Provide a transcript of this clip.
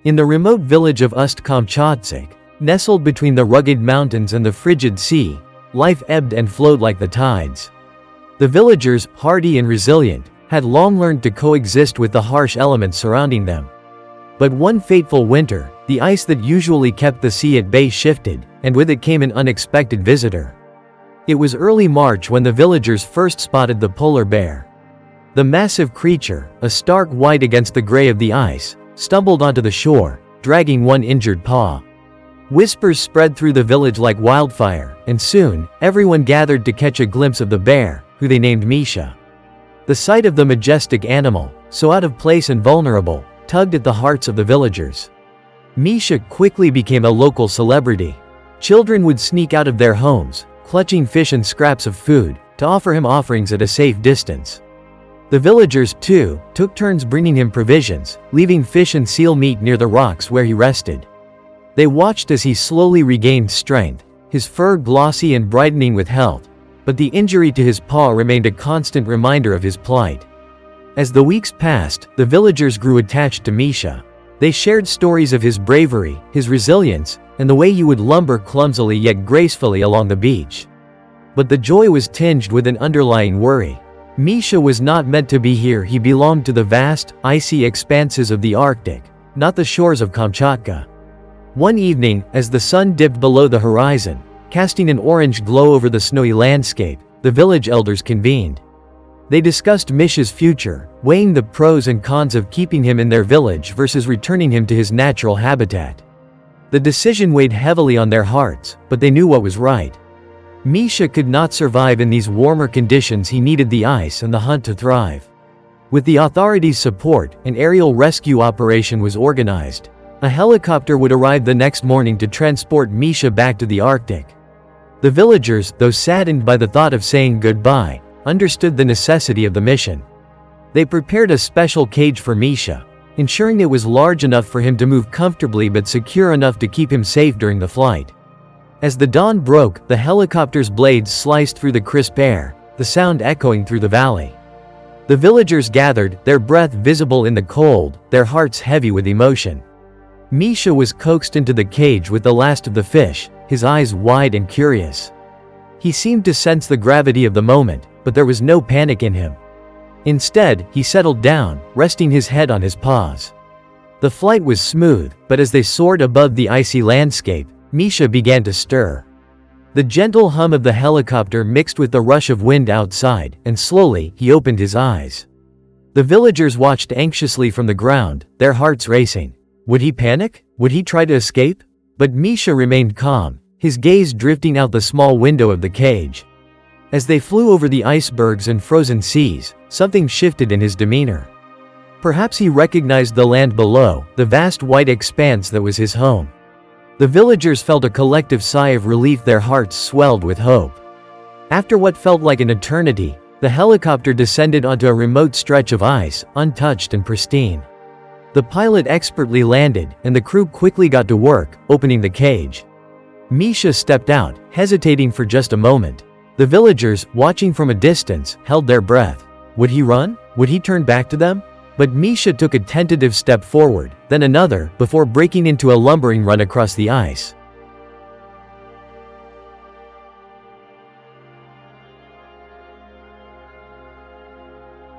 In the remote village of Ust-Kamchatsk, nestled between the rugged mountains and the frigid sea, life ebbed and flowed like the tides. The villagers, hardy and resilient, had long learned to coexist with the harsh elements surrounding them. But one fateful winter, the ice that usually kept the sea at bay shifted, and with it came an unexpected visitor. It was early March when the villagers first spotted the polar bear. The massive creature, a stark white against the gray of the ice, stumbled onto the shore, dragging one injured paw. Whispers spread through the village like wildfire, and soon, everyone gathered to catch a glimpse of the bear, who they named Misha. The sight of the majestic animal, so out of place and vulnerable, tugged at the hearts of the villagers. Misha quickly became a local celebrity. Children would sneak out of their homes, clutching fish and scraps of food, to offer him offerings at a safe distance. The villagers, too, took turns bringing him provisions, leaving fish and seal meat near the rocks where he rested. They watched as he slowly regained strength, his fur glossy and brightening with health, but the injury to his paw remained a constant reminder of his plight. As the weeks passed, the villagers grew attached to Misha. They shared stories of his bravery, his resilience, and the way he would lumber clumsily yet gracefully along the beach. But the joy was tinged with an underlying worry. Misha was not meant to be here. He belonged to the vast, icy expanses of the Arctic, not the shores of Kamchatka. One evening, as the sun dipped below the horizon, casting an orange glow over the snowy landscape, the village elders convened. They discussed Misha's future, weighing the pros and cons of keeping him in their village versus returning him to his natural habitat. The decision weighed heavily on their hearts, but they knew what was right. Misha could not survive in these warmer conditions. He needed the ice and the hunt to thrive. With the authorities' support, an aerial rescue operation was organized. A helicopter would arrive the next morning to transport Misha back to the Arctic. The villagers, though saddened by the thought of saying goodbye, understood the necessity of the mission. They prepared a special cage for Misha, ensuring it was large enough for him to move comfortably but secure enough to keep him safe during the flight. As the dawn broke, the helicopter's blades sliced through the crisp air, the sound echoing through the valley. The villagers gathered, their breath visible in the cold, their hearts heavy with emotion. Misha was coaxed into the cage with the last of the fish, his eyes wide and curious. He seemed to sense the gravity of the moment, but there was no panic in him. Instead, he settled down, resting his head on his paws. The flight was smooth, but as they soared above the icy landscape, Misha began to stir. The gentle hum of the helicopter mixed with the rush of wind outside, and slowly, he opened his eyes. The villagers watched anxiously from the ground, their hearts racing. Would he panic? Would he try to escape? But Misha remained calm, his gaze drifting out the small window of the cage. As they flew over the icebergs and frozen seas, something shifted in his demeanor. Perhaps he recognized the land below, the vast white expanse that was his home. The villagers felt a collective sigh of relief. Their hearts swelled with hope. After what felt like an eternity, the helicopter descended onto a remote stretch of ice, untouched and pristine. The pilot expertly landed, and the crew quickly got to work, opening the cage. Misha stepped out, hesitating for just a moment. The villagers, watching from a distance, held their breath. Would he run? Would he turn back to them? But Misha took a tentative step forward, then another, before breaking into a lumbering run across the ice.